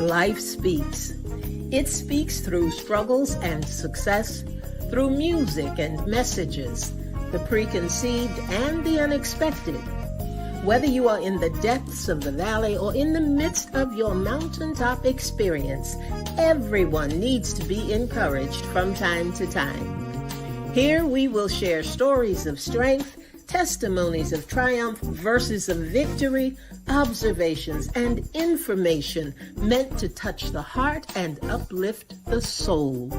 Life speaks. It speaks through struggles and success, through music and messages, the preconceived and the unexpected. Whether you are in the depths of the valley or in the midst of your mountaintop experience, everyone needs to be encouraged from time to time. Here we will share stories of strength, testimonies of triumph, verses of victory, observations, and information meant to touch the heart and uplift the soul,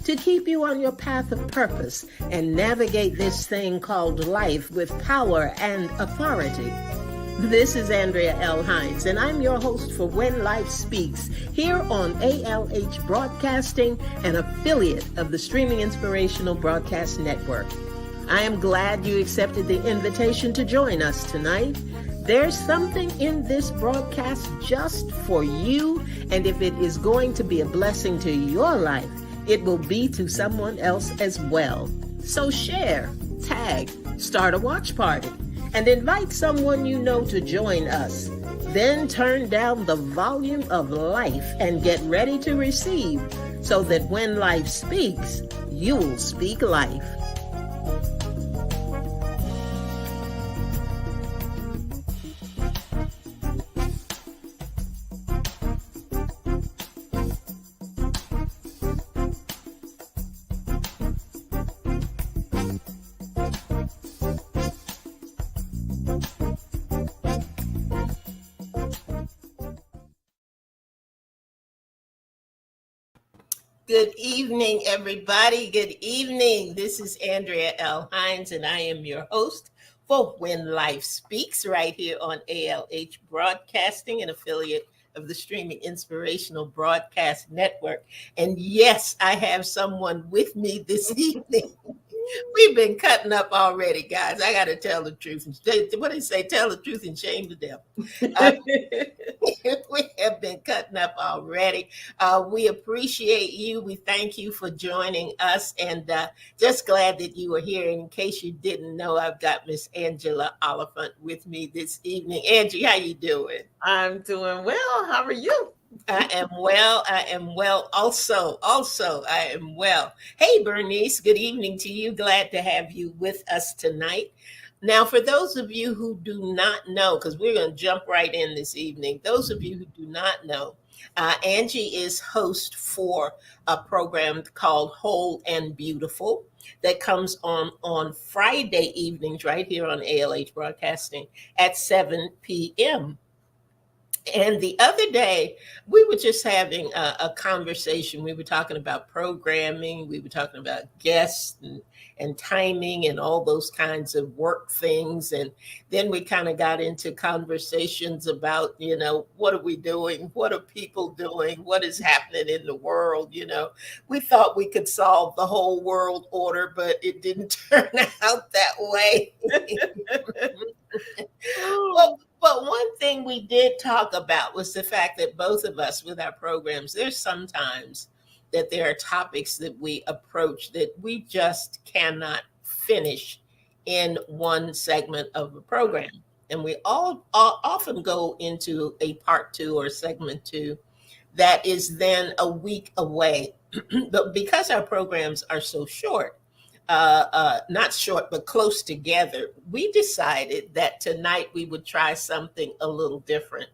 to keep you on your path of purpose and navigate this thing called life with power and authority. This is Andrea L. Hines, and I'm your host for When Life Speaks, here on ALH Broadcasting, an affiliate of the Streaming Inspirational Broadcast Network. I am glad you accepted the invitation to join us tonight. There's something in this broadcast just for you, and if it is going to be a blessing to your life, it will be to someone else as well. So share, tag, start a watch party, and invite someone you know to join us. Then turn down the volume of life and get ready to receive, so that when life speaks, you'll speak life. Good evening, everybody. Good evening. This is Andrea L. Hines, and I am your host for When Life Speaks, right here on ALH Broadcasting, an affiliate of the Streaming Inspirational Broadcast Network. And yes, I have someone with me this evening. We've been cutting up already, guys. I got to tell the truth. What do they say? Tell the truth and shame the devil. We have been cutting up already. We appreciate you. We thank you for joining us, and just glad that you are here. In case you didn't know, I've got Miss Angela Oliphant with me this evening. Angie, how you doing? I'm doing well. How are you? I am well. I am well. Also, I am well. Hey, Bernice, good evening to you. Glad to have you with us tonight. Now, for those of you who do not know, because we're going to jump right in this evening, those of you who do not know, Angie is host for a program called Whole and Beautiful that comes on Friday evenings right here on ALH Broadcasting at 7 p.m. And the other day, we were just having a conversation. We were talking about programming. We were talking about guests and timing and all those kinds of work things. And then we kind of got into conversations about, what are we doing? What are people doing? What is happening in the world? We thought we could solve the whole world order, but it didn't turn out that way. But one thing we did talk about was the fact that both of us with our programs, there's sometimes that there are topics that we approach that we just cannot finish in one segment of a program. And we all often go into a part two or segment two that is then a week away. But because our programs are so short, not short, but close together, we decided that tonight we would try something a little different.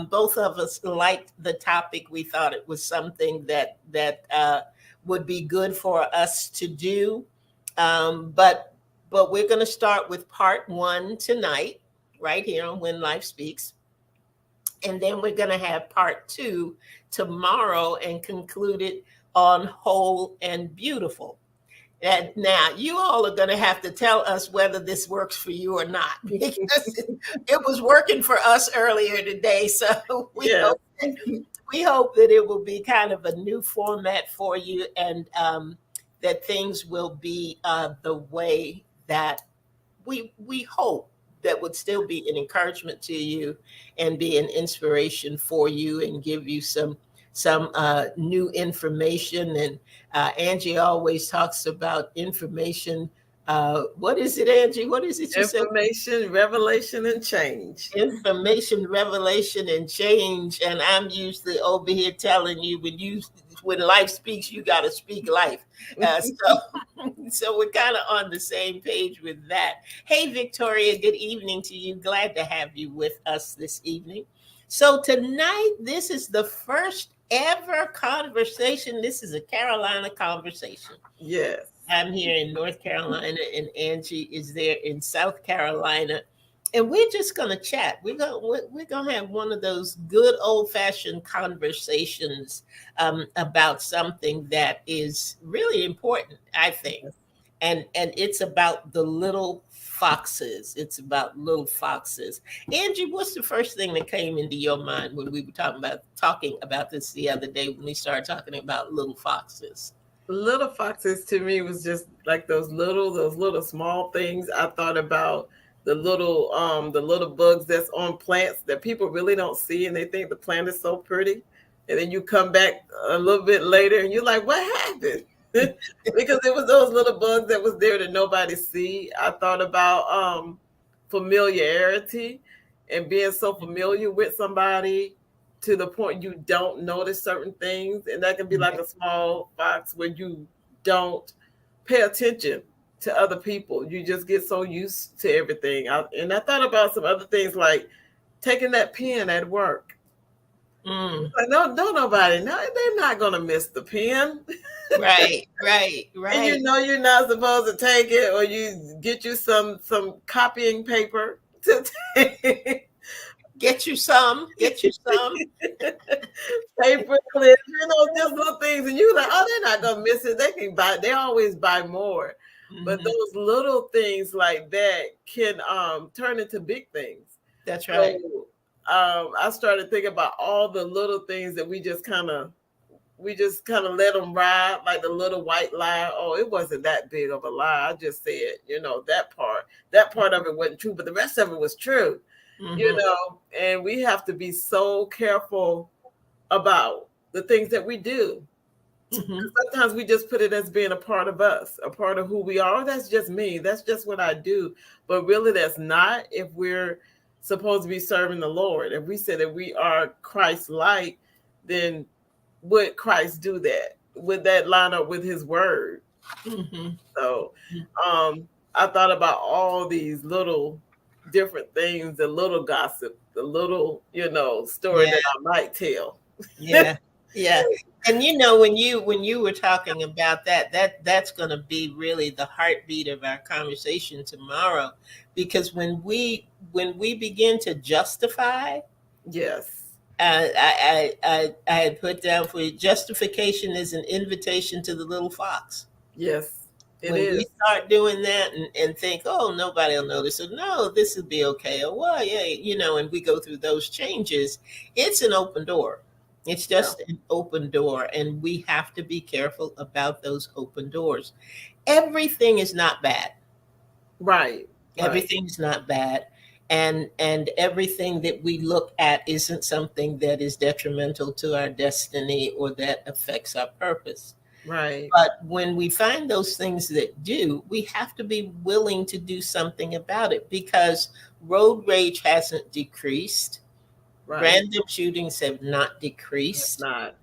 Both of us liked the topic. We thought it was something that would be good for us to do. But we're going to start with part one tonight, right here on When Life Speaks. And then we're going to have part two tomorrow and conclude it on Whole and Beautiful. And now you all are going to have to tell us whether this works for you or not, because it was working for us earlier today. So we hope that it will be kind of a new format for you, and that things will be the way that we hope that would still be an encouragement to you and be an inspiration for you and give you some new information. And Angie always talks about information What is it, Angie? What is it you said? Information, revelation, and change. Information, revelation, and change. And I'm usually over here telling you when life speaks, you got to speak life. So we're kind of on the same page with that. Hey, Victoria, good evening to you. Glad to have you with us this evening. So tonight, this is the first ever conversation. This is a Carolina conversation. Yes. I'm here in North Carolina, and Angie is there in South Carolina, and we're just gonna chat. We're gonna have one of those good old fashioned conversations about something that is really important, I think, and it's about the little foxes. It's about little foxes. Angie, what's the first thing that came into your mind when we were talking about this the other day when we started talking about little foxes? Little foxes to me was just like those little small things. I thought about the little bugs that's on plants that people really don't see, and they think the plant is so pretty, and then you come back a little bit later and you're like, what happened? Because it was those little bugs that was there that nobody see. I thought about familiarity and being so familiar with somebody to the point you don't notice certain things, and that can be like a small fox where you don't pay attention to other people. You just get so used to everything. And I thought about some other things like taking that pen at work. Like, no, nobody, no, they're not gonna miss the pen. Right. And you know you're not supposed to take it, or you get you some copying paper to take. Get you some. Paper clips, just little things, and you're like, oh, they're not gonna miss it. They can buy. They always buy more. But those little things like that can turn into big things. That's right. So, I started thinking about all the little things that we just kind of let them ride, like the little white lie. Oh, it wasn't that big of a lie. I just said, that part of it wasn't true, but the rest of it was true. And we have to be so careful about the things that we do. Sometimes we just put it as being a part of us, a part of who we are. Oh, that's just me. That's just what I do. But really, that's not. If we're supposed to be serving the Lord, if we say that we are Christ-like, then would Christ do that? Would that line up with his word? So I thought about all these little different things, the little gossip, the little, story that I might tell. Yeah. And when you were talking about that's going to be really the heartbeat of our conversation tomorrow, because when we begin to justify, yes, I had put down for you, justification is an invitation to the little fox. Yes. When we start doing that and think, oh, nobody will notice, or no, this will be okay, or well, yeah, and we go through those changes, it's an open door. It's just an open door, and we have to be careful about those open doors. Everything is not bad. Right. Everything's not bad. And everything that we look at isn't something that is detrimental to our destiny or that affects our purpose. Right. But when we find those things that do, we have to be willing to do something about it, because road rage hasn't decreased. Right. Random shootings have not decreased. It's not.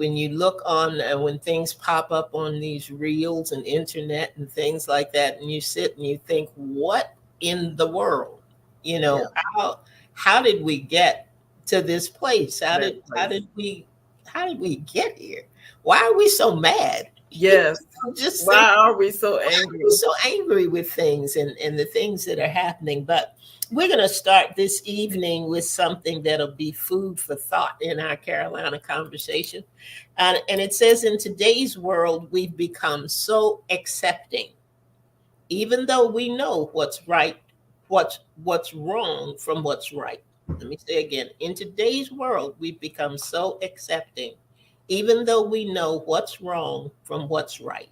When you look on, when things pop up on these reels and internet and things like that, and you sit and you think, what in the world? How did we get to this place? How did we get here? Why are we so mad? Yes. Why are we so angry? We're so angry with things and the things that are happening. But we're going to start this evening with something that'll be food for thought in our Carolina conversation. And it says, in today's world, we've become so accepting, even though we know what's right, what's wrong from what's right. Let me say again, in today's world, we've become so accepting, even though we know what's wrong from what's right.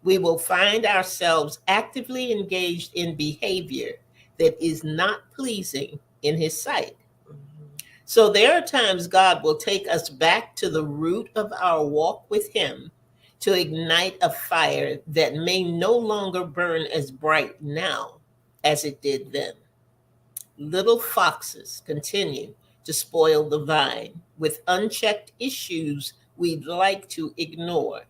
We will find ourselves actively engaged in behavior that is not pleasing in his sight. So there are times God will take us back to the root of our walk with him to ignite a fire that may no longer burn as bright now as it did then. Little foxes continue to spoil the vine with unchecked issues we'd like to ignore.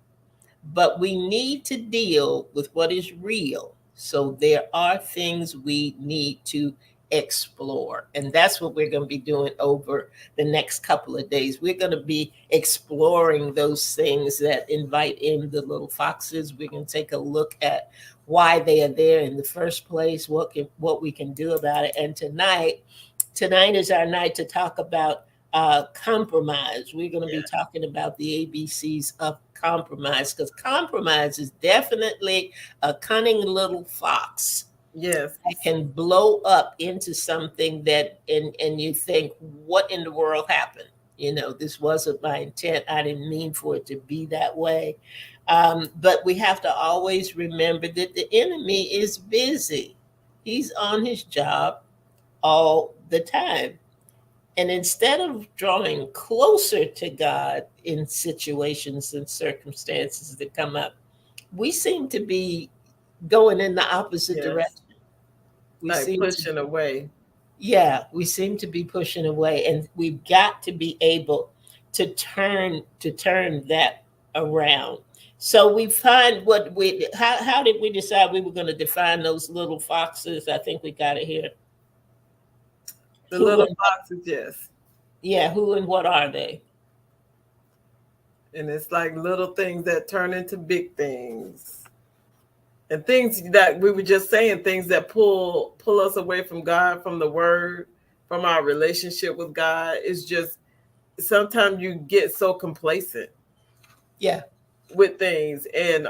But we need to deal with what is real. So there are things we need to explore. And that's what we're going to be doing over the next couple of days. We're going to be exploring those things that invite in the little foxes. We're going to take a look at why they are there in the first place, what we can do about it. And tonight is our night to talk about compromise. We're going to be Yeah. talking about the ABCs of compromise, because compromise is definitely a cunning little fox Yes. that can blow up into something that, and you think, what in the world happened? You know, this wasn't my intent. I didn't mean for it to be that way. But we have to always remember that the enemy is busy. He's on his job all the time. And instead of drawing closer to God in situations and circumstances that come up, we seem to be going in the opposite Yes. direction. We Like seem to, pushing away. yeah, we seem to be pushing away, and we've got to be able to turn that around. So we find what we how did we decide we were going to define those little foxes? I think we got it here. The Who little and what? foxes, yes. Yeah, who and what are they? And it's like little things that turn into big things. And things that we were just saying, things that pull us away from God, from the word, from our relationship with God. It's just sometimes you get so complacent Yeah, with things. And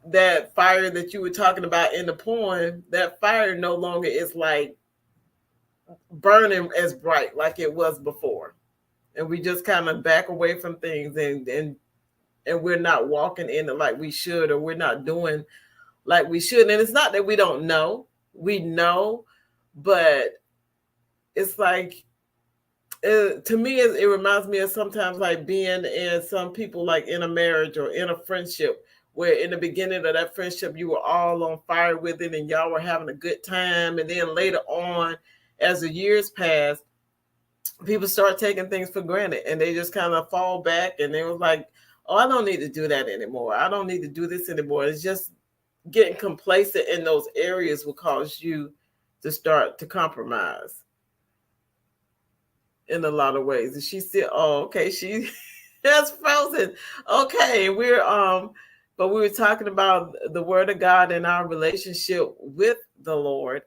that fire that you were talking about in the poem, that fire no longer is like burning as bright like it was before. And we just kind of back away from things, and we're not walking in it like we should, or we're not doing like we should. And it's not that we don't know, we know, but it's like, to me, it reminds me of sometimes like being in some people, like in a marriage or in a friendship, where in the beginning of that friendship you were all on fire with it and y'all were having a good time, and then later on, as the years pass, people start taking things for granted, and they just kind of fall back, and they was like, oh, I don't need to do that anymore, I don't need to do this anymore. It's just getting complacent in those areas will cause you to start to compromise in a lot of ways. And she said, oh, okay, she has frozen. Okay, but we were talking about the word of God and our relationship with the Lord.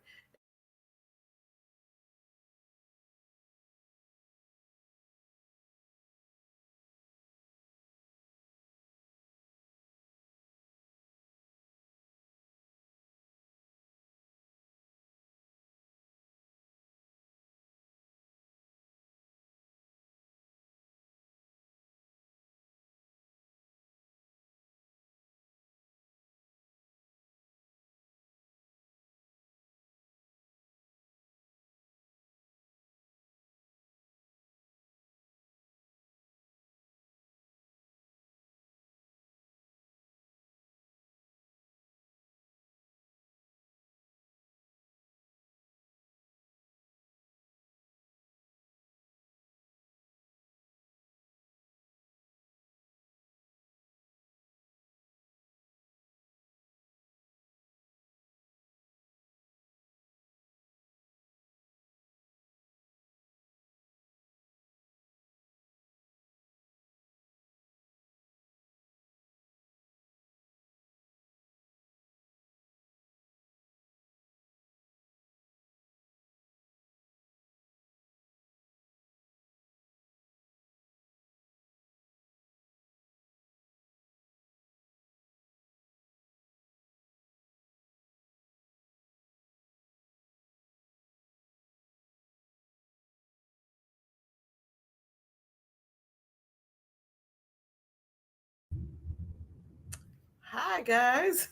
Hi guys.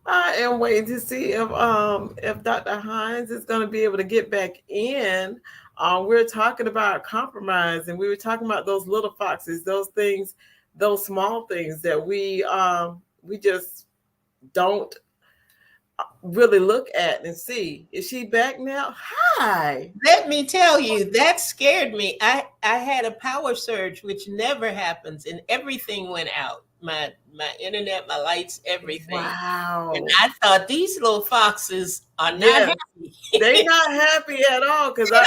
I am waiting to see if Dr. Hines is going to be able to get back in. We're talking about compromise, and we were talking about those little foxes, those things those small things that we just don't really look at and see. Is she back now? Hi. Let me tell you, that scared me. I had a power surge, which never happens, and everything went out. My internet, my lights, everything. And Wow. I thought these little foxes are not Yes. happy. They not happy at all because I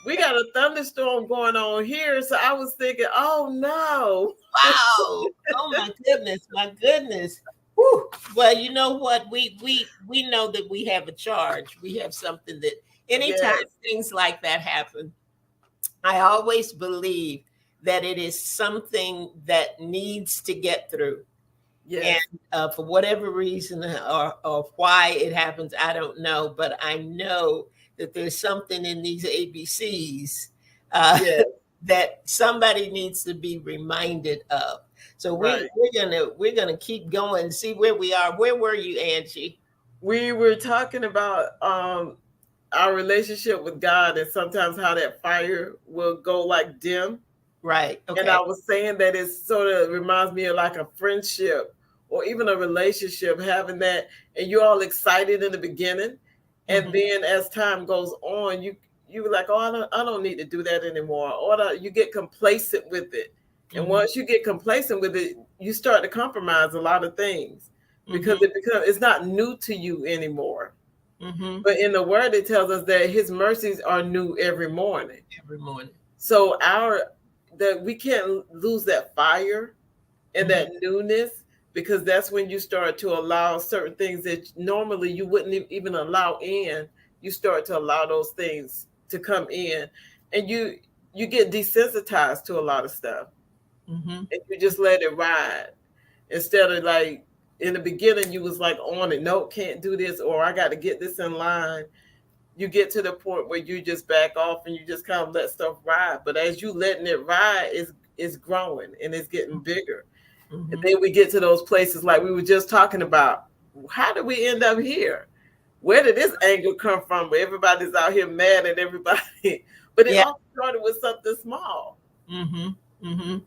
we got a thunderstorm going on here. So I was thinking, oh no. Wow. Oh my goodness, my goodness. Whew. Well, you know what? We know that we have a charge. We have something that anytime Yes. things like that happen, I always believe that it is something that needs to get through. And Yes. for whatever reason or why it happens, I don't know. But I know that there's something in these ABCs Yes. that somebody needs to be reminded of. So Right. we're gonna keep going, see where we are. Where were you, Angie? We were talking about our relationship with God and sometimes how that fire will go like dim. Right. And I Okay. was saying that it sort of reminds me of like a friendship or even a relationship, having that, and you're all excited in the beginning, and Hmm. then as time goes on, you were like, oh, I don't need to do that anymore, or you get complacent with it, and Hmm. once you get complacent with it, you start to compromise a lot of things because Hmm. it's not new to you anymore. Hmm. But in the Word, it tells us that His mercies are new every morning. Every morning. So that we can't lose that fire and Hmm. that newness, because that's when you start to allow certain things that normally you wouldn't even allow in. You start to allow those things to come in, and you get desensitized to a lot of stuff, Hmm. and you just let it ride instead of like in the beginning you was like on it. No, can't do this, or I got to get this in line. You get to the point where you just back off and you just kind of let stuff ride. But as you letting it ride, it's growing and it's getting bigger. And Hmm. then we get to those places like we were just talking about. How did we end up here? Where did this anger come from? Where everybody's out here mad at everybody. But it Yeah. all started with something small. Hmm. Hmm.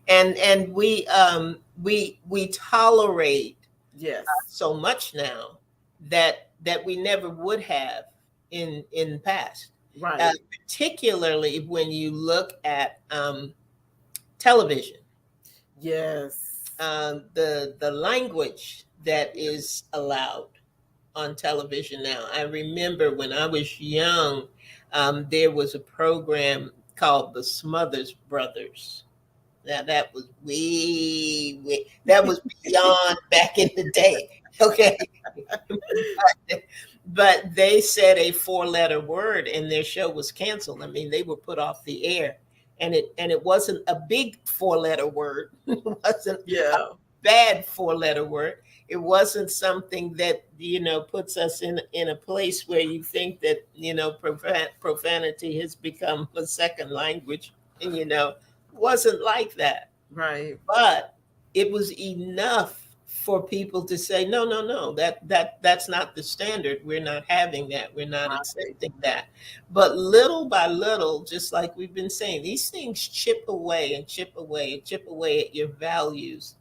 And we tolerate Yes. so much now that we never would have in the past. Right. Particularly when you look at television, Yes. the language that is allowed on television now. I remember when I was young, there was a program called The Smothers Brothers. Now that was way that was beyond back in the day. Okay. But they said a four-letter word and their show was canceled. I mean, they were put off the air. And it wasn't a big four-letter word. It wasn't a Yeah. bad four-letter word. It wasn't something that, puts us in a place where you think that, profanity has become a second language. And wasn't like that. Right. But it was enough for people to say, no, no, no, that's not the standard. We're not having that. We're not Right. accepting that. But little by little, just like we've been saying, these things chip away and chip away and chip away at your values.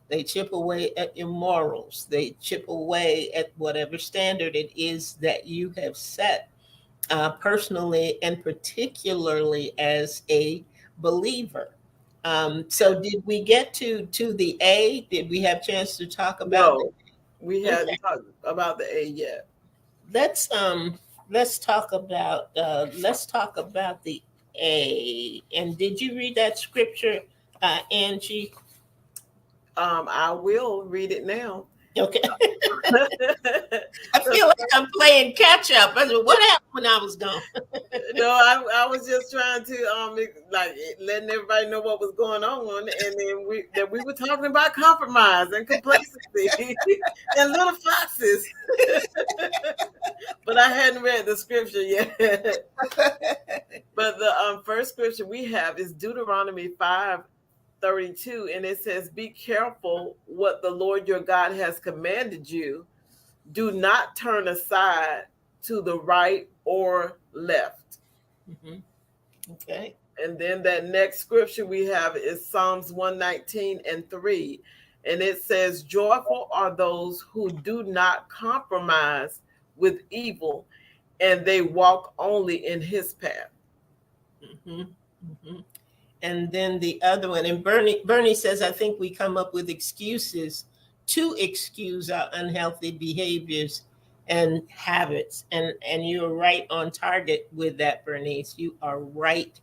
They chip away at your morals. They chip away at whatever standard it is that you have set, personally and particularly as a believer. So did we get to the A? Did we have a chance to talk about No, we the okay? hadn't talked about the A yet. Let's let's talk about the A. And did you read that scripture, Angie? I will read it now. Okay. I feel like I'm playing catch up. I said, what happened when I was gone? No, I was just trying to like letting everybody know what was going on, and then we were talking about compromise and complacency and little foxes, but I hadn't read the scripture yet. But the first scripture we have is Deuteronomy 5:32, and it says, "Be careful what the Lord your God has commanded you. Do not turn aside to the right or left." Mhm. Okay. And then that next scripture we have is Psalms 119:3. And it says, "Joyful are those who do not compromise with evil, and they walk only in his path." Mm-hmm. Mm-hmm. And then the other one, and Bernie says, I think we come up with excuses to excuse our unhealthy behaviors and habits. And you're right on target with that, Bernice. You are right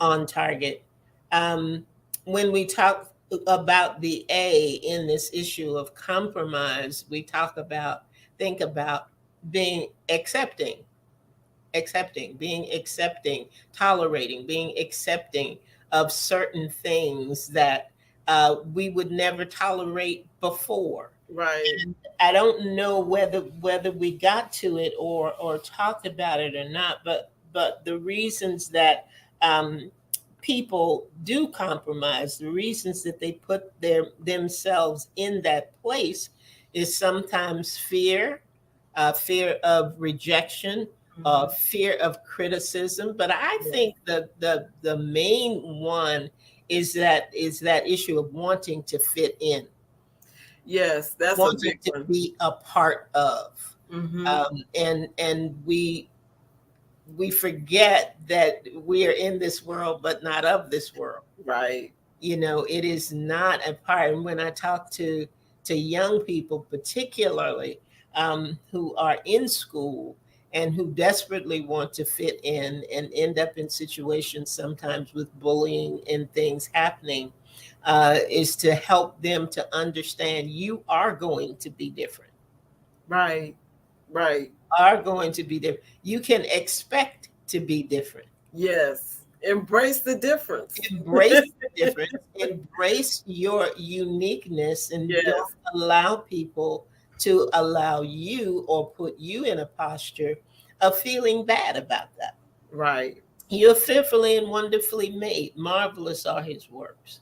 on target. Um, when we talk about the A in this issue of compromise, we think about being being accepting, tolerating, being accepting of certain things that we would never tolerate before. Right. And I don't know whether we got to it or talked about it or not, but the reasons that um, people do compromise, the reasons that they put themselves in that place is sometimes fear, fear of rejection, fear of criticism. But I think the main one is that issue of wanting to fit in, Yes, that's a wanting big to one. be a part of, Mm-hmm. and we forget that we are in this world, but not of this world. Right. It is not a part. And when I talk to young people particularly, who are in school and who desperately want to fit in and end up in situations sometimes with bullying and things happening, is to help them to understand you are going to be different, Right. Right. are going to be different. You can expect to be different. Yes. Embrace the difference. Embrace the difference, embrace your uniqueness, and don't Yes. allow people to allow you or put you in a posture of feeling bad about that. Right. You're fearfully and wonderfully made. Marvelous are his works.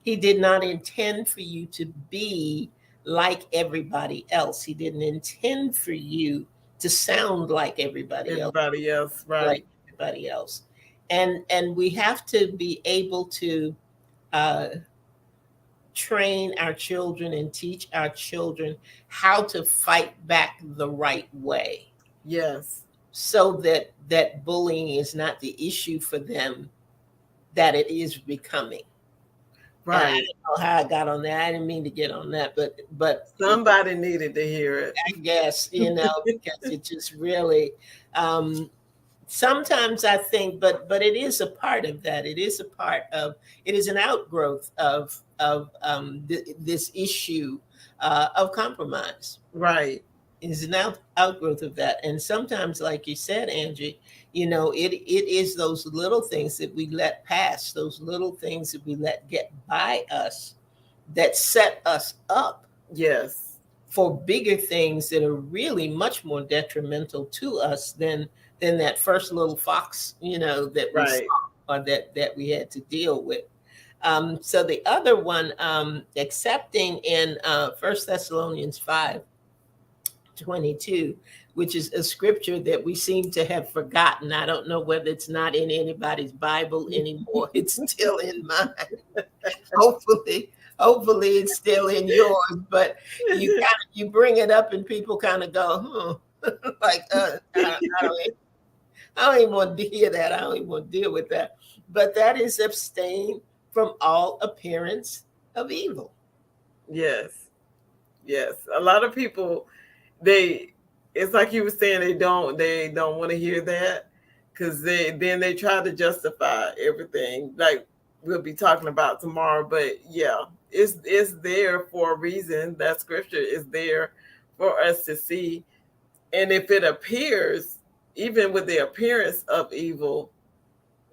He did not intend for you to be like everybody else. He didn't intend for you to sound like everybody else, Everybody else. like Right. everybody else. And we have to be able to uh, train our children and teach our children how to fight back the right way, Yes. so that bullying is not the issue for them that it is becoming. And I Right. don't know how I got on that. I didn't mean to get on that, but Somebody needed to hear it. I guess, because it just really, um, sometimes I think, but it is a part of that. It is an outgrowth of this issue of compromise. Right. It is an outgrowth of that. And sometimes, like you said, Angie, it is those little things that we let pass, those little things that we let get by us, that set us up Yes. for bigger things that are really much more detrimental to us than that first little fox, that we saw, Right. or that we had to deal with. So the other one, accepting in 1 Thessalonians 5:22, which is a scripture that we seem to have forgotten. I don't know whether it's not in anybody's Bible anymore. It's still in mine. Hopefully it's still in yours, but you bring it up and people kind of go, like, I don't even want to hear that. I don't even want to deal with that. But that is abstain from all appearance of evil. Yes. Yes. A lot of people, they, it's like you were saying, they don't want to hear that, because they try to justify everything, like we'll be talking about tomorrow. But yeah, it's there for a reason. That scripture is there for us to see. And if it appears, even with the appearance of evil,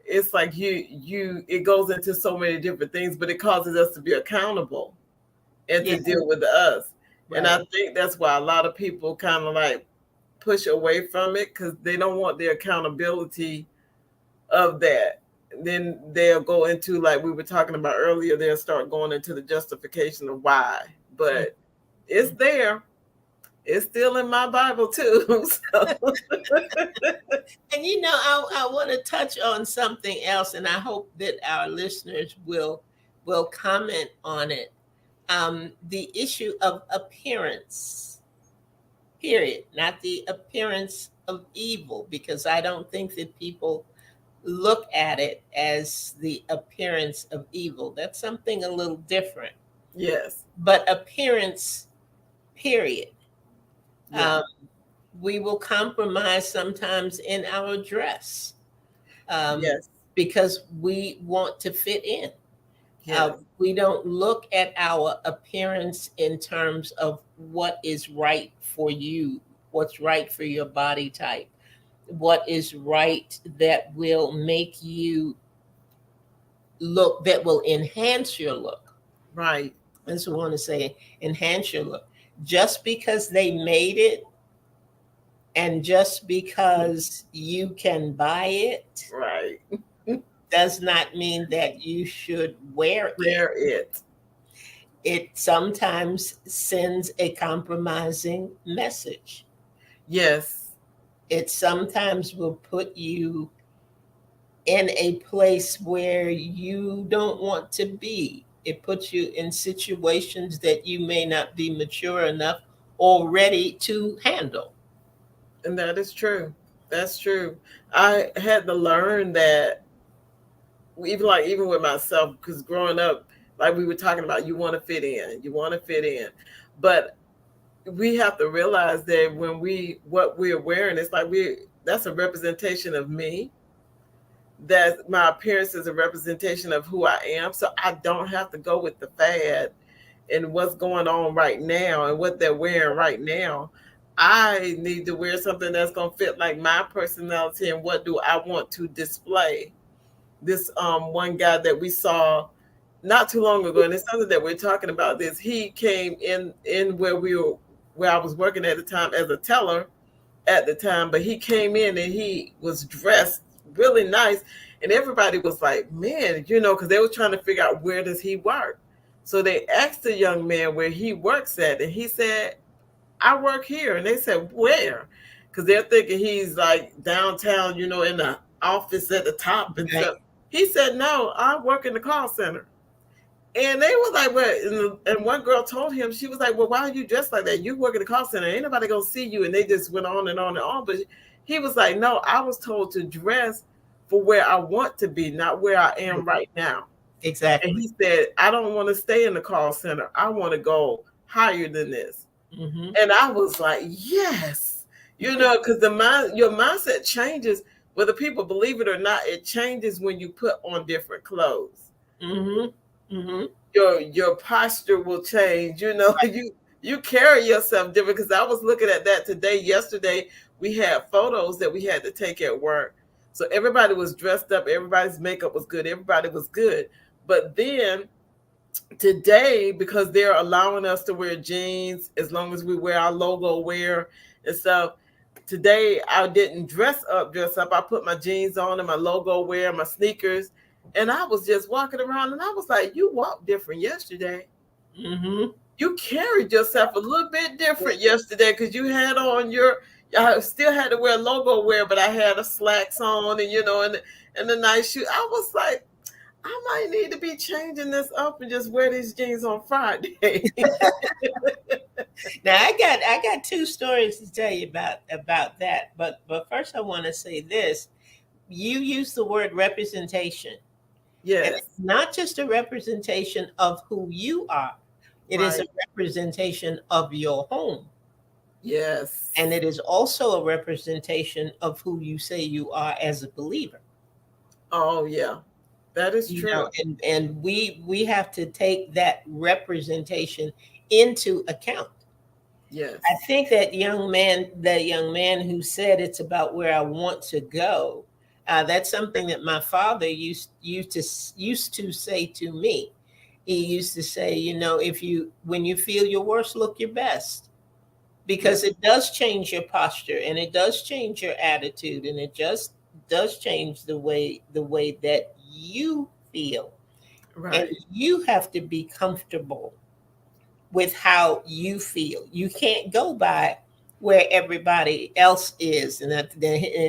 it's like it goes into so many different things, but it causes us to be accountable and to Yeah, deal with us. And right. I think that's why a lot of people kind of like push away from it, because they don't want the accountability of that. Then they'll go into, like we were talking about earlier, they'll start going into the justification of why. But it's there. It's still in my Bible too. So. And I want to touch on something else, and I hope that our listeners will comment on it. The issue of appearance, period, not the appearance of evil, because I don't think that people look at it as the appearance of evil. That's something a little different. Yes. But appearance, period. Yeah. Um, we will compromise sometimes in our dress, um, Yes. because we want to fit in. Yes. We don't look at our appearance in terms of what is right for you, what's right for your body type, what is right that will make you look, that will enhance your look. Right. That's what I want to say, enhance your look. Just because they made it and just because you can buy it Right. does not mean that you should wear it. Wear it. It sometimes sends a compromising message. Yes. It sometimes will put you in a place where you don't want to be. It puts you in situations that you may not be mature enough or ready to handle. And that is true. That's true. I had to learn that, even with myself, because growing up, like we were talking about, you want to fit in, you want to fit in, but we have to realize that when we what we're wearing, it's like we that's a representation of me. That my appearance is a representation of who I am. So I don't have to go with the fad and what's going on right now and what they're wearing right now. I need to wear something that's going to fit like my personality and what do I want to display. This one guy that we saw not too long ago, and it's something that we're talking about. This he came in where I was working at the time as a teller at the time, but he came in and he was dressed really nice, and everybody was like, "Man, because they were trying to figure out where does he work." So they asked the young man where he works at, and he said, "I work here." And they said, "Where?" Because they're thinking he's like downtown, in the office at the top and Right. stuff. He said, "No, I work in the call center." And they were like, "Well," and one girl told him, she was like, "Well, why are you dressed like that? You work in the call center. Ain't nobody gonna see you." And they just went on and on and on. But he was like, "No, I was told to dress for where I want to be, not where I am right now." And Exactly. he said, "I don't want to stay in the call center. I want to go higher than this." Hmm. And I was like, "Yes," because your mindset changes, whether people believe it or not. It changes when you put on different clothes. Hmm. Hmm. Your posture will change. You carry yourself different. Because I was looking at that today. Yesterday, we had photos that we had to take at work. So everybody was dressed up. Everybody's makeup was good. Everybody was good. But then today, because they're allowing us to wear jeans as long as we wear our logo wear and stuff. Today I didn't dress up. I put my jeans on and my logo wear, my sneakers, and I was just walking around and I was like, "You walked different yesterday. Hmm. You carried yourself a little bit different yesterday because you had on your I still had to wear logo wear, but I had a slacks on and and the nice shoe." I was like, "I might need to be changing this up and just wear these jeans on Friday." Now I got two stories to tell you about that, but first I want to say this: you use the word representation, and Yes. it's not just a representation of who you are; it is a Right. representation of your home, and Yes. it is also a representation of who you say you are as a believer. Oh yeah. That is true. And we have to take that representation into account. I Yes. think that young man who said it's about where I want to go, that's something that my father used to say to me. He used to say, if you when you feel your worst, look your best, because Yes. it does change your posture and it does change your attitude and it just does change the way that you feel, and Right. you have to be comfortable with how you feel. You can't go by where everybody else is. And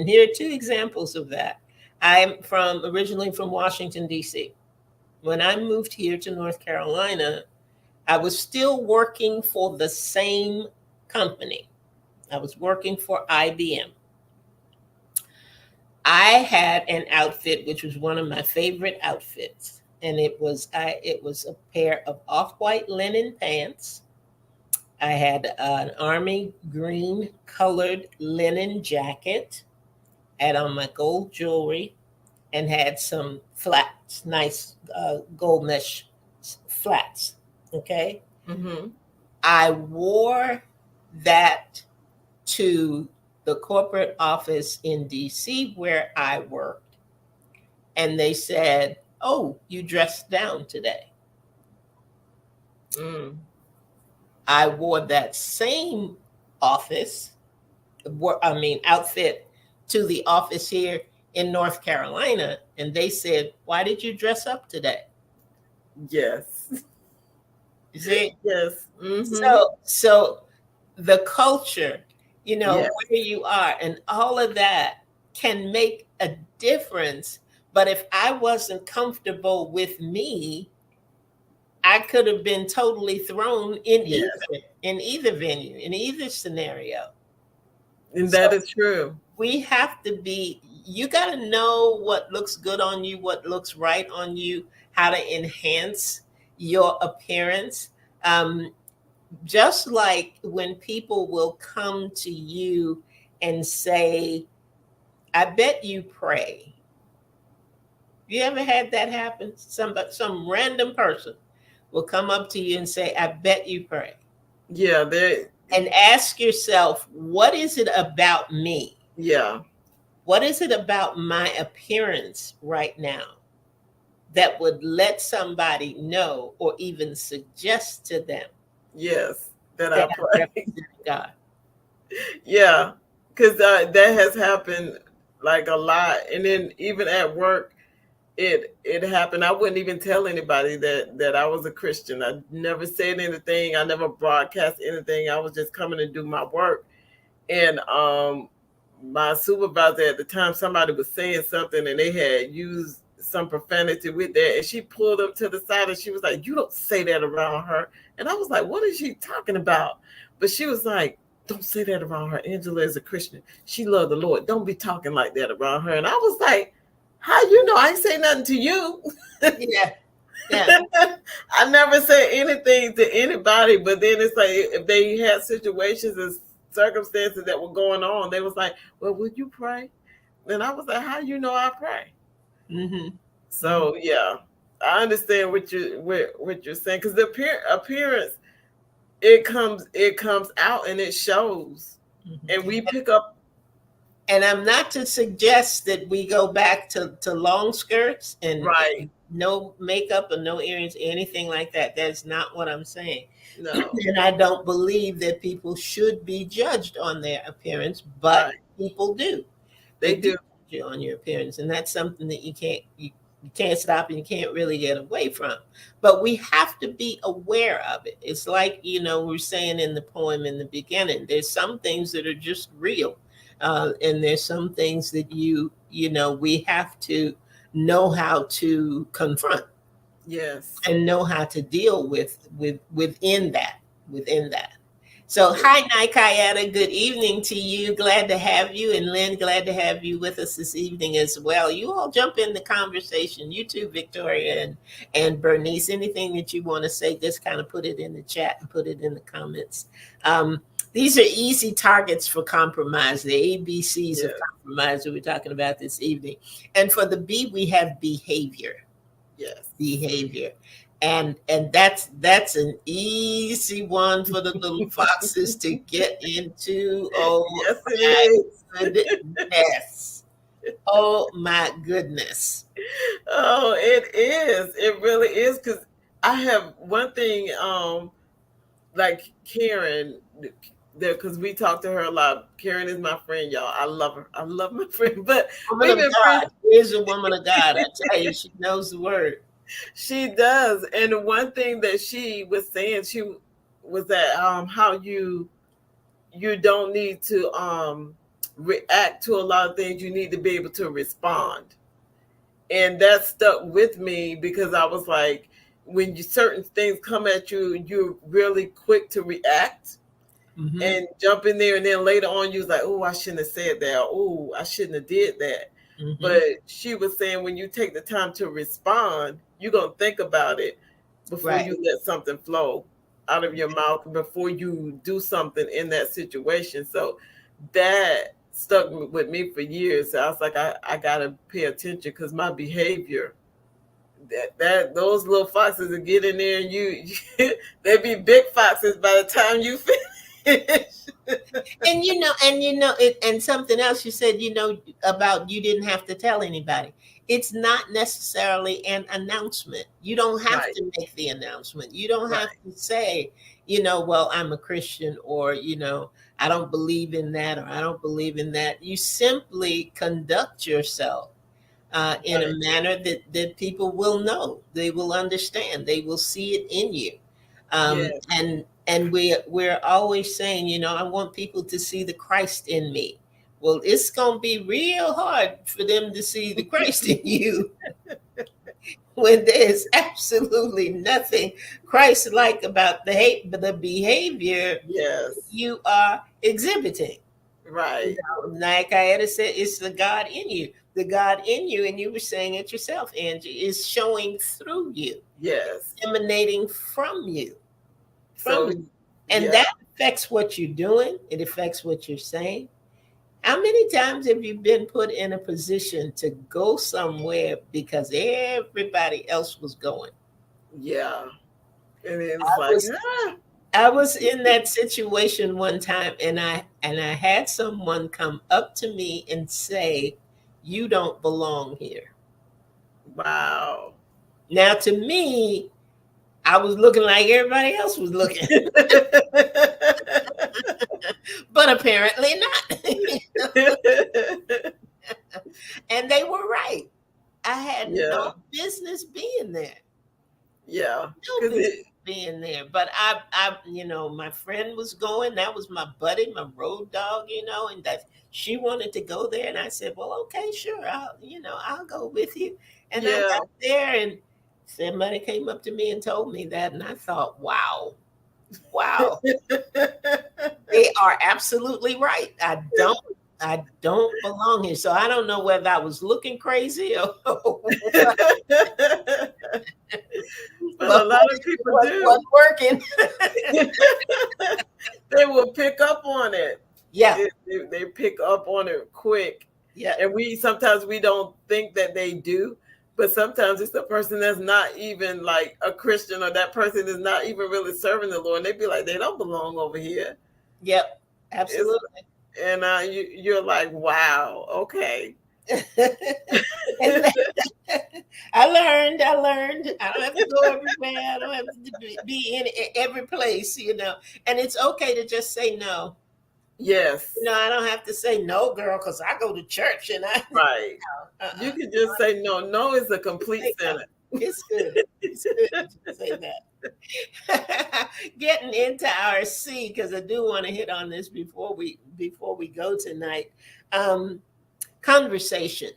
here are two examples of that. I'm from originally from Washington, D.C. When I moved here to North Carolina, I was still working for the same company. I was working for IBM. I had an outfit which was one of my favorite outfits, and it was a pair of off-white linen pants. I had an army green colored linen jacket, had on my gold jewelry, and had some flats, nice gold mesh flats. Okay. Mm-hmm. I wore that to the corporate office in DC where I worked, and they said, "Oh, you dressed down today." Mm. I wore that same office, outfit to the office here in North Carolina, and they said, "Why did you dress up today?" Yes. You see? Yes. Mm-hmm. So the culture, Yes. where you are, and all of that can make a difference. But if I wasn't comfortable with me, I could have been totally thrown Yes. in either venue, in either scenario. And So that is true. we have to be, you got to know what looks good on you, what looks right on you, how to enhance your appearance. Just like when people will come to you and say, "I bet you pray." You ever had that happen? Some random person will come up to you and say, "I bet you pray." Yeah. They. And ask yourself, what is it about me? Yeah. What is it about my appearance right now that would let somebody know or even suggest to them Yes. That that I I pray. represent God? Yeah. Because that has happened like a lot, and then even at work, it happened. I wouldn't even tell anybody that I was a Christian. I never said anything. I never broadcast anything. I was just coming to do my work. And my supervisor at the time, somebody was saying something, and they had used some profanity with that, and she pulled up to the side and she was like, "You don't say that around her." And I was like, "What is she talking about?" But she was like, "Don't say that around her. Angela is a Christian. She loved the Lord. Don't be talking like that around her." And I was like, "How you know? I ain't say nothing to you." Yeah, yeah. I never said anything to anybody, but then it's like if they had situations and circumstances that were going on, they was like, "Well, would you pray?" And I was like, "How you know I pray?" Mm-hmm. So yeah, I understand what you're saying, because the appearance, it comes out and it shows, and Mm-hmm. we pick up. And I'm not to suggest that we go back to long skirts Right. and no makeup and no earrings, anything like that. That's not what I'm saying. No. And I don't believe that people should be judged on their appearance, but Right. people do. They They do do. judge you on your appearance, and that's something that you can't stop and you can't really get away from. But we have to be aware of it. It's like, we're saying in the poem in the beginning, there's some things that are just real. And there's some things that we have to know how to confront Yes. and know how to deal within that. So, hi, Naikayata. Good evening to you. Glad to have you. And Lynn, glad to have you with us this evening as well. You all jump in the conversation. You too, Victoria and Bernice. Anything that you want to say, just kind of put it in the chat and put it in the comments. These are easy targets for compromise, the ABCs of Yes. compromise that we're talking about this evening. And for the B, we have behavior. Yes. Behavior. And that's an easy one for the little foxes to get into. Oh Yes, my it is. goodness. Oh my goodness. Oh, it is. It really is. Because I have one thing. Like Karen, there, because we talk to her a lot. Karen is my friend, y'all. I love her. I love my friend. But Woman we've of been friends. God. Is a woman of God. I tell you, she knows the word. She does. And the one thing that she was saying, was that how you don't need to react to a lot of things. You need to be able to respond, and that stuck with me because I was like, when you certain things come at you, you're really quick to react and jump in there, and then later on you was like, oh, I shouldn't have said that, oh, I shouldn't have did that. But she was saying when you take the time to respond, you're gonna think about it before Right. you let something flow out of your mouth, before you do something in that situation. So that stuck with me for years. So I was like, I gotta pay attention, because my behavior, that those little foxes will get in there, and you they be big foxes by the time you finish. And it, and something else you said, about you didn't have to tell anybody. It's not necessarily an announcement. You don't have Right, to make the announcement. You don't have right. to say, well, I'm a Christian, or I don't believe in that, or I don't believe in that. You simply conduct yourself in a Right. manner that people will know, they will understand, they will see it in you. Yes. And we're always saying, I want people to see the Christ in me. Well, it's going to be real hard for them to see the Christ in you when there's absolutely nothing Christ-like about the behavior Yes. you are exhibiting. Right. Like I had said, it's the God in you. The God in you, and you were saying it yourself, Angie, is showing through you, Yes. emanating from you, from So you. And yeah. that affects what you're doing. It affects what you're saying. How many times have you been put in a position to go somewhere because everybody else was going? Yeah. And it's I like, was I was in that situation one time, and I had someone come up to me and say, "You don't belong here." wow. Now, to me, I was looking like everybody else was looking, but apparently not. And they were right. I had Yeah. no business being there. Yeah. No Cause business it being there. But my friend was going. That was my buddy, my road dog. And that she wanted to go there, and I said, "Well, okay, sure, I'll go with you." And I yeah. got there, and somebody came up to me and told me that, and I thought, "Wow, wow, they are absolutely right. I don't belong here." So I don't know whether I was looking crazy or what, But but a lot of people do. wasn't working. They will pick up on it. Yeah, They pick up on it quick. yeah. And sometimes we don't think that they do, but sometimes it's the person that's not even like a Christian, or that person is not even really serving the Lord. And they be like, they don't belong over here. Yep, It's absolutely. and you're like, wow, okay. And I learned. I don't have to go everywhere. I don't have to be in every place. And it's okay to just say no. Yes, I don't have to say no, girl, because I go to church and I. right. You Uh-uh. can just say no. No is a complete Say no. sentence. It's good. It's good to just say that. Getting into our C, because I do want to hit on this before we go tonight. Um, Conversation.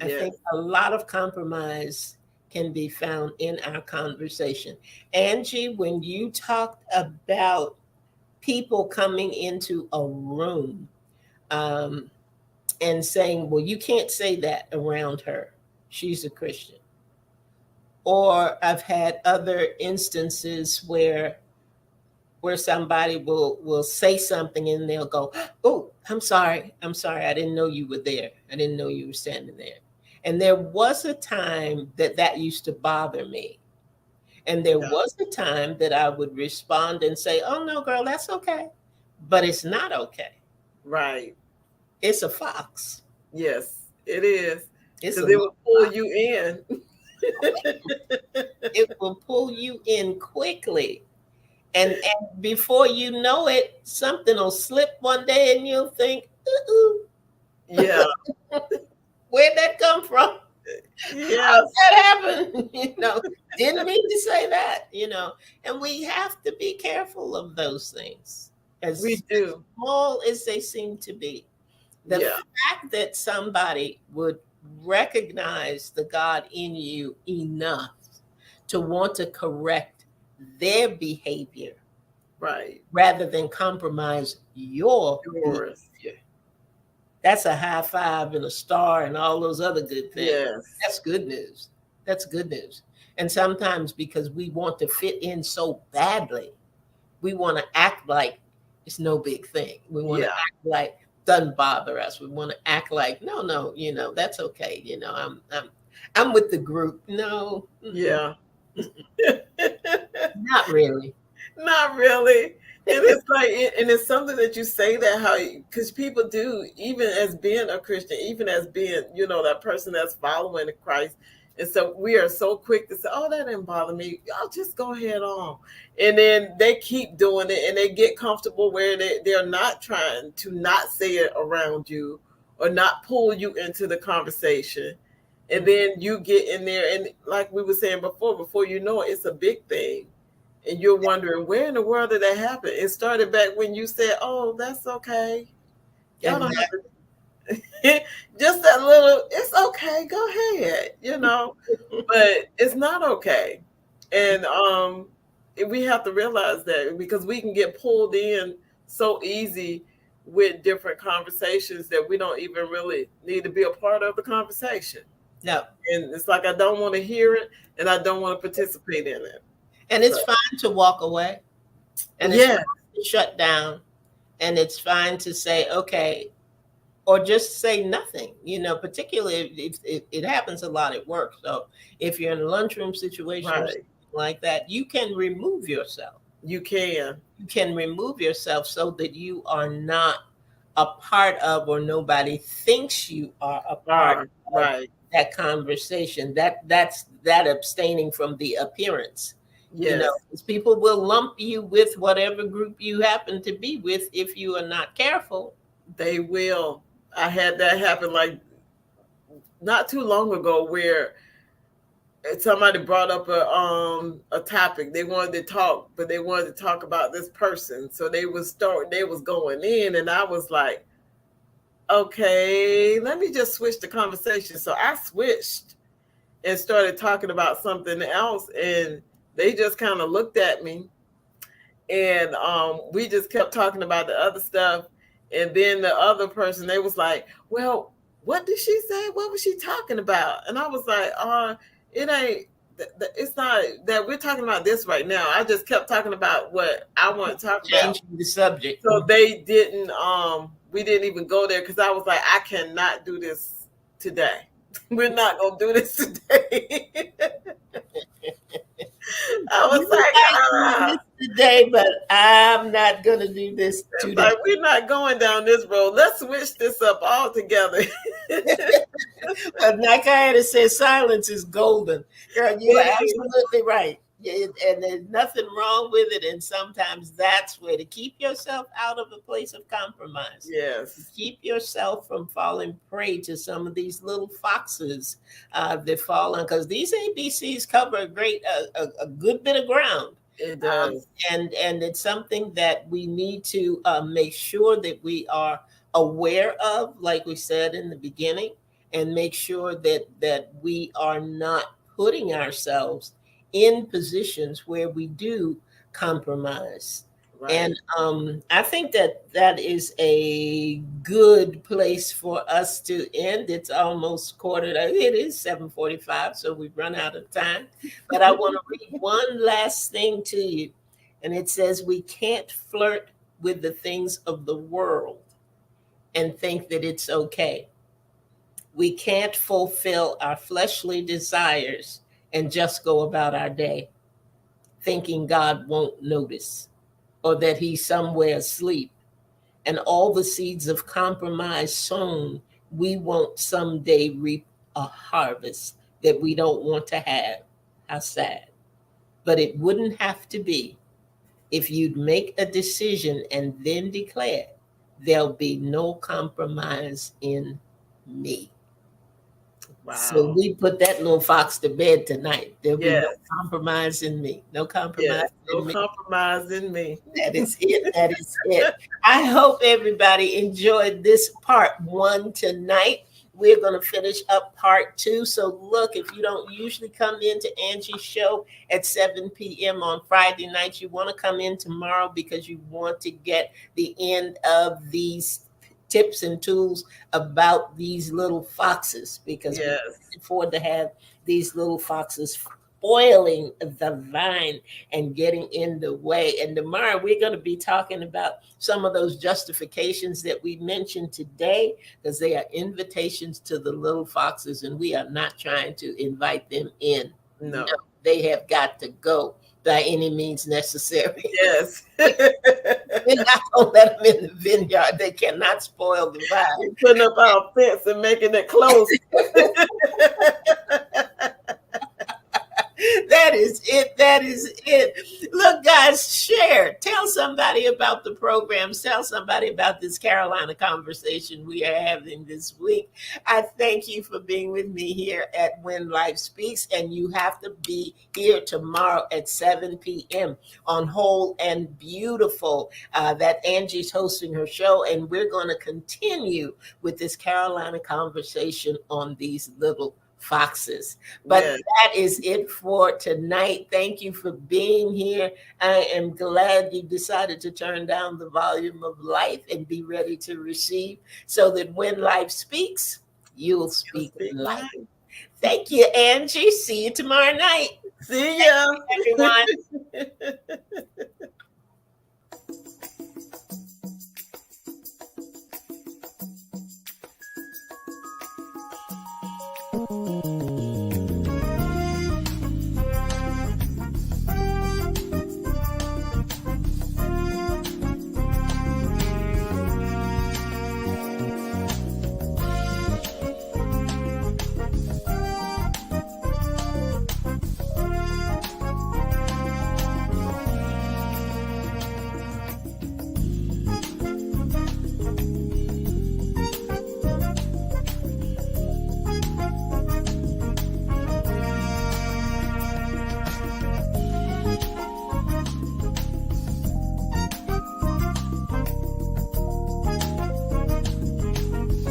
I Yes. think a lot of compromise can be found in our conversation. Angie, when you talked about people coming into a room um, and saying, well, you can't say that around her, she's a Christian. Or I've had other instances where somebody will say something and they'll go, "Oh, I'm sorry, I didn't know you were there. I didn't know you were standing there." And there was a time that used to bother me. And there Yeah. was a time that I would respond and say, "Oh no, girl, that's okay." But it's not okay. Right. It's a fox. Yes, it is. It's a Because it little will pull fox. you in. It will pull you in quickly. And before you know it, something will slip one day and you'll think, ooh, Yeah. where'd that come from? How Yes. did that happen? Didn't mean to say that, and we have to be careful of those things, We as do. small as they seem to be. The Yeah. fact that somebody would recognize the God in you enough to want to correct their behavior Right. rather than compromise your Yours. behavior. That's a high five and a star and all those other good things. Yes. That's good news. That's good news. And sometimes because we want to fit in so badly, we want to act like it's no big thing. We want to Yeah. act like doesn't bother us. We want to act like no, that's okay. I'm with the group. No, Yeah. not really. Not really. And it's like, and it's something that you say that how, because people do, even as being a Christian, even as being, that person that's following Christ. And so we are so quick to say, oh, that didn't bother me. Y'all just go ahead on. And then they keep doing it and they get comfortable where they're not trying to not say it around you or not pull you into the conversation. And then you get in there, and like we were saying before you know it, it's a big thing, and you're wondering where in the world did that happen. It started back when you said, "Oh, that's okay. Y'all don't have Exactly. to." Just that little. It's okay. Go ahead. But it's not okay, and we have to realize that because we can get pulled in so easy with different conversations that we don't even really need to be a part of the conversation. No. And it's like I don't want to hear it, and I don't want to participate in it. And So, it's fine to walk away, and it's yeah, fine to shut down, and it's fine to say, okay, or just say nothing, particularly if it happens a lot at work. So if you're in a lunchroom situation or right. something like that, you can remove yourself. You can. You can remove yourself so that you are not a part of, or nobody thinks you are a part Are of right. that conversation. That's that abstaining from the appearance. Yes, 'Cause people will lump you with whatever group you happen to be with if you are not careful. they will. I had that happen like not too long ago where somebody brought up a topic. They wanted to talk, but they wanted to talk about this person. So they was going in, and I was like, okay, let me just switch the conversation. So I switched and started talking about something else, and they just kind of looked at me, and we just kept talking about the other stuff. And then the other person, they was like, well, what did she say? What was she talking about? And I was like, it ain't it's not that we're talking about this right now. I just kept talking about what I want to talk about. Changing the subject. So they didn't we didn't even go there because I was like, I cannot do this today. We're not gonna do this today. I was You might do like, this today, but I'm not gonna do this it's today. like we're not going down this road. Let's switch this up altogether. But like I had to say, silence is golden. Girl, you are absolutely right. And there's nothing wrong with it. And sometimes that's where to keep yourself out of a place of compromise. Yes. Keep yourself from falling prey to some of these little foxes that fall on, because these ABCs cover a good bit of ground. It does. And it's something that we need to make sure that we are aware of, like we said in the beginning, and make sure that we are not putting ourselves in positions where we do compromise. Right. And I think that is a good place for us to end. It's almost it is 7:45, so we've run out of time. But I want to read one last thing to you. And it says, we can't flirt with the things of the world and think that it's okay. We can't fulfill our fleshly desires and just go about our day thinking God won't notice, or that he's somewhere asleep. And all the seeds of compromise sown, we won't someday reap a harvest that we don't want to have. How sad. But it wouldn't have to be if you'd make a decision and then declare, there'll be no compromise in me. So Wow. we put that little fox to bed tonight. There'll be no Yes. compromise in me. No compromise Yes. No in me. compromise in me. That is it. That is it. I hope everybody enjoyed this part one tonight. We're going to finish up part two. So, look, if you don't usually come into Angie's show at 7 p.m. on Friday nights, you want to come in tomorrow because you want to get the end of these tips and tools about these little foxes because we Yes. can't afford to have these little foxes spoiling the vine and getting in the way. And tomorrow we're going to be talking about some of those justifications that we mentioned today because they are invitations to the little foxes, and we are not trying to invite them in. No, No. they have got to go by any means necessary. Yes. We're not going to let them in the vineyard. They cannot spoil the We're vine. putting up our fence and making it close. That is it. That is it. Look, guys, share. Tell somebody about the programs. Tell somebody about this Carolina conversation we are having this week. I thank you for being with me here at When Life Speaks. And you have to be here tomorrow at 7 p.m. on Whole and Beautiful. That Angie's hosting her show. And we're going to continue with this Carolina conversation on these little foxes. But Yes. that is it for tonight. Thank you for being here. I am glad you decided to turn down the volume of life and be ready to receive so that when life speaks, you'll speak life. Right. Thank you, Angie. See you tomorrow night. See ya. Everyone.